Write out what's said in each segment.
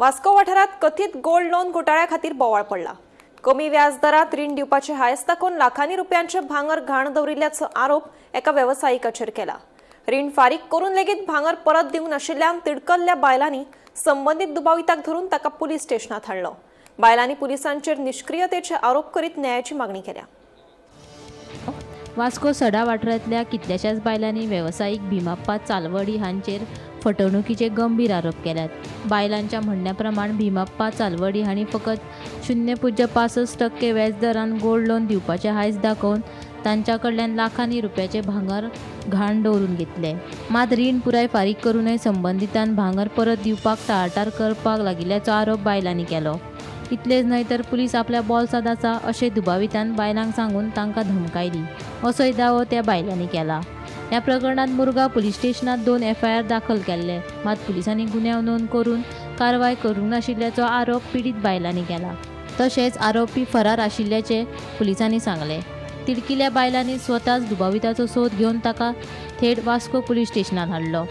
वास्को वाठारात कथित gold loan घोटाळ्या खातीर बोवाळ पडला। कमी व्याजदरात रीण दिवपाचे हायस दाखोवन लाखांनी रुपयांचे भांगर घाण दवरिल्ल्याचो आरोप एका वेवसायिकाचेर केला। रीण फारीक करून लेगीत भांगर परत दिवंक नाशिल्ल्यान तिडकल्ल्या बायलांनी संबंधीत दुबाविताक धरून ताका पुलीस स्टेशनात हाडलो। बायलांनी पुलिसांचेर निष्क्रियतेचे आरोप करीत न्यायाची मागणी केल्या। वास्को सडा वाठारांतल्या कितल्याशाच बायलांनी वेवसायीक भीमाप्पा चालवडी हांचेर फटवणुकीचे गंभीर आरोप केल्यात। बायलांच्या म्हणण्याप्रमाण भीमाप्पा चालवडी हांणी फकत 0.65% व्याजदरान गोल्ड लोन दिवपाचे हायस दाखोवन तांच्या कडल्यान लाखांनी रुपयाचे भांगर घाण दवरून घेतले। मात रीण पुराय फारीक करूनय संबंधितान भांगर परत दिवपाक टाळाटाळ करपाक लागिल्ल्याचो आरोप बायलांनी केलो। इतलेच न्हय तर पुलीस आपल्या बोल्सांत आसा अशें दुबावितान बायलांक सांगून तांकां धमकायली असोय दावो त्या बायलांनी केला। ह्या प्रकरणात मुरगांव पुलीस स्टेशनात 2 FIR दाखल केल्ले, मात पुलिसांनी गुन्यांव नोंद करून कारवाय करूंक नाशिल्ल्याचो आरोप पीडित बायलांनी केला। तशेंच आरोपी फरार आशिल्ल्याचे पुलिसांनी सांगले। तिडकिल्या बायलांनी स्वताच दुबाविताचो सोद घेवन ताका थेट वास्को पुलीस स्टेशनात हाडलो।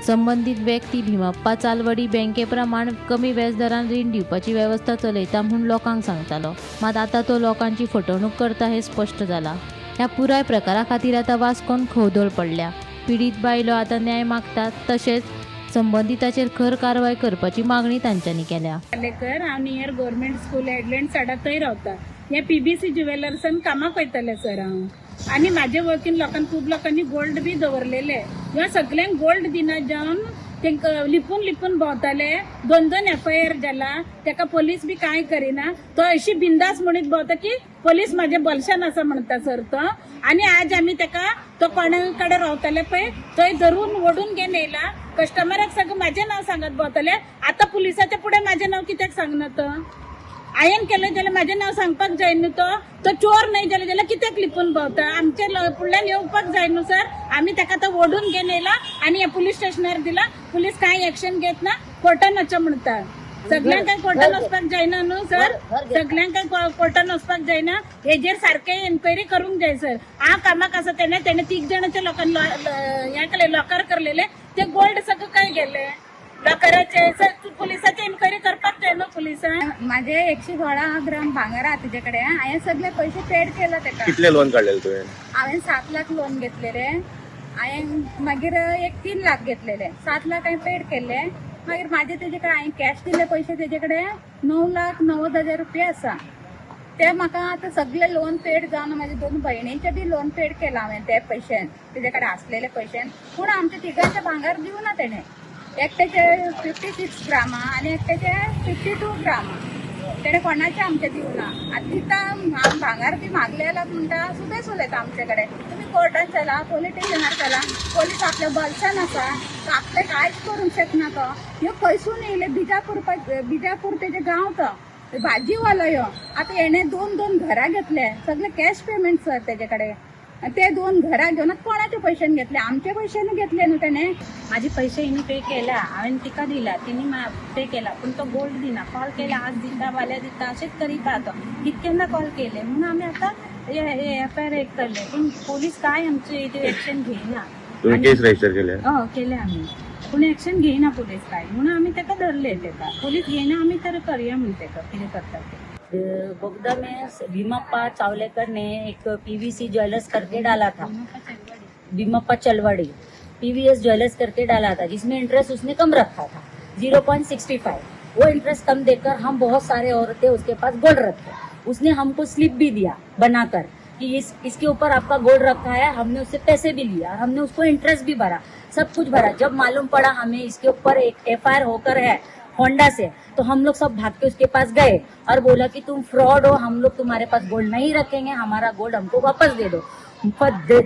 संबंधीत व्यक्ती भीमाप्पा चालवडी बँकेप्रमाण कमी व्याजदरान रीण दिवपाची वेवस्था चलयता म्हूण लोकांक सांगतालो, मात आतां तो लोकांची फटवणूक करता हें स्पश्ट जालां। ह्या पुराय प्रकारा खातीर आतां वास्कोन खवदळ पडल्या। पीडित बायलो आतां न्याय मागतात, तशेंच संबंधिताचेर खर कारवाय करपाची मागणी तांच्यांनी केल्या। हांव नियर गव्हर्नमेंट स्कूल हेडलँड साडा थंय रावता। हे PBC ज्युवेलर्सान कामाक वयतले सर हांव, आनी म्हाजे वळखीन खूब लोकांनी गोल्ड बी दवरलेले। ह्या सगळ्यांक गोल्ड दिना जावन तांकां लिपून लिपून भोंवताले। 2 FIR जाला, ताका पोलीस बी कांय करिना। तो अशी बिंदास म्हणीत भोंवता की पोलीस म्हाजे बलशान आसा म्हणटा सर तो। आनी आज आमी ताका तो कोणा कडेन रावताले पळय थंय धरून ओडून घेवन येयला। कस्टमराक सगळं म्हाजें नांव सांगत भोंवताले। आतां पुलिसाच्या फुडें म्हाजें नांव कित्याक सांगना तो? आयन केलें जाल्यार म्हाजें नांव सांगपाक जाय न्हू तो चोर न्हय जाल्यार कित्याक लिपून भोंवता? आमच्या फुडल्यान येवपाक जाय न्हू सर। आमी ताका तो ओडून घेवन येयला आनी हे पुलीस स्टेशनार दिला। पुलीस कांय एक्शन घेत ना, कोर्टान वचचें म्हणटा। सगळ्यांक काय कोर्टान वचपाक जायना न्हू सर, सगळ्यांक काय कोर्टान वचपाक जायना। हेजेर सारके एन्क्वायरी करूंक जाय सर। हांव कामाक आसा तेणे 3 जाणांच्या लोकांना हें केलें, लॉकर करलेले। ते गोल्ड सगळं काय गेले लॉकराचे सर। पुलिसाची एन्क्वायरी करपाक जाय न्हू पुलिसान। माझे 116 ग्राम भांगर आहा तुझे कडेन। हांवें सगळे पैसे पेड केला तेका। कितले लोन काढलेले तुवें? हांवें 7 लाख लोन घेतलेले। हांवें मागीर 3 लाख घेतलेले। 7 लाख हांवें पेड केले। मागीर म्हाजे तेजे कडेन हांवें कॅश दिले पैसे तेजे कडेन 9,90,000 रुपया आसा। ते म्हाका आतां सगळे लोन पेड जावन म्हाजे 2 भयणींचे बी लोन पेड केला हांवें ते पयशान, तेजे कडेन आसलेले पयशान। पूण आमच्या तिगांचे भांगर दिवना तेणे। एकट्याचे 56 ग्राम आनी एकट्याचे 52 ग्राम। तेणे कोणाचे आमचे दिवना। आतां दिता भांगर बी मागले जाल्यार म्हणटा सुबेज उलयता आमचे कडेन। तुमी कोर्टान चला, पोलीस स्टेशनार चला, पोलीस आपल्या बलशान आसा, आपले कांयच करूंक शकना तो। ह्यो खंयसून येयले बिजापूर तेजे गांव तो भाजीवालो ह्यो। आतां हेणे 2 घरां घेतले, सगळे कॅश पेमेंट सर तेजे कडेन। ते 2 घरां घेवन कोणाचे पयशान घेतले? आमचे पयशान घेतले न्हू तेणे। माझे पैसे हिने पे केला, हांवें तिका दिला, तिने पे केला, पण तो गोल्ड दिना। कॉल केला, आज दिता फाल्यां दिता अशेंच करीत तो। कितकेंदा कॉल केले म्हणून आमी आतां FIR एक करले, पूण पोलीस काय आमचे हेजेर एक्शन घेयना। तुम्ही केस रजिस्टर केले? हय केले आमी, पूण एक्शन घेयना पोलीस काय म्हणून आमी ताका धरले। ताका पोलीस घेयना, आमी तर करया म्हूण ताका कितें करता ते। बगदा में भीमाप्पा चावलेकर ने एक PVC ज्वेलर्स करके डाला था। भीमाप्पा चलवाड़ी PVS ज्वेलर्स करके डाला था, जिसमें इंटरेस्ट उसने कम रखा था 0.65। वो इंटरेस्ट कम देकर हम बहुत सारे औरतें उसके पास गोल्ड रखे। उसने हमको स्लिप भी दिया बनाकर कि इसके ऊपर आपका गोल्ड रखा है। हमने उससे पैसे भी लिया, हमने उसको इंटरेस्ट भी भरा, सब कुछ भरा। जब मालूम पड़ा हमें इसके ऊपर एक FIR होकर है होंडा से, तो हम लोग सब भाग के उसके पास गए और बोला कि तुम फ्रॉड हो, हम लोग तुम्हारे पास गोल्ड नहीं रखेंगे, हमारा गोल्ड हमको वापस दे दो।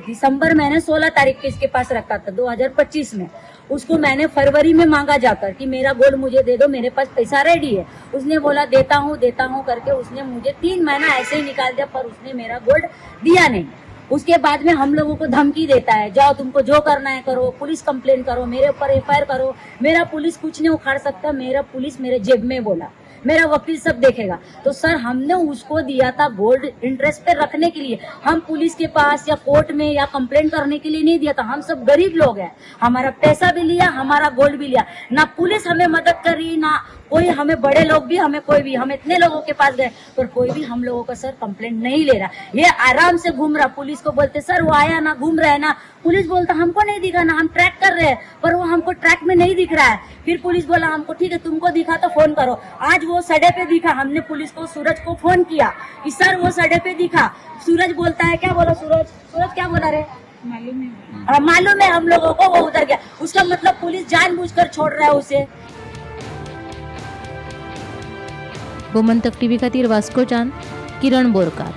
दिसंबर मैंने 16 तारीख के इसके पास रखा था 2025 में। उसको मैंने फरवरी में मांगा जाकर कि मेरा गोल्ड मुझे दे दो, मेरे पास पैसा रेडी है। उसने बोला देता हूँ करके उसने मुझे 3 महीना ऐसे ही निकाल दिया, पर उसने मेरा गोल्ड दिया नहीं। उसके बाद में हम लोगों को धमकी देता है, जाओ तुमको जो करना है करो, पुलिस कंप्लेन करो, मेरे ऊपर FIR करो। मेरा पुलिस कुछ नहीं उखाड़ सकता, मेरा पुलिस मेरे जेब में बोला, मेरा वकील सब देखेगा। तो सर हमने उसको दिया था गोल्ड इंटरेस्ट पे रखने के लिए। हम पुलिस के पास या कोर्ट में या कंप्लेंट करने के लिए नहीं दिया था। हम सब गरीब लोग हैं, हमारा पैसा भी लिया, हमारा गोल्ड भी लिया। ना पुलिस हमें मदद करी, ना कोई हमें बड़े लोग भी हमें कोई भी हम इतने लोगों के पास गए पर कोई भी हम लोगों का सर कंप्लेंट नहीं ले रहा। ये आराम से घूम रहा, पुलिस को बोलते सर वो आया ना, घूम रहा है ना, पुलिस बोलता हमको नहीं दिखा ना, हम ट्रैक कर रहे हैं पर वो हमको ट्रैक में नहीं दिख रहा है। फिर पुलिस बोला हमको ठीक है तुमको दिखा तो फोन करो। आज वो सड़े पे दिखा, हमने पुलिस को सूरज को फोन किया कि सर वो सड़े पे दिखा। सूरज बोलता है क्या बोला सूरज क्या बोला रे, मालूम है हम लोगों को वो उतर गया। उसका मतलब पुलिस जानबूझकर छोड़ रहा है उसे। गोमंतक टीव्ही खातीर वास्कोच्यान किरण बोरकार।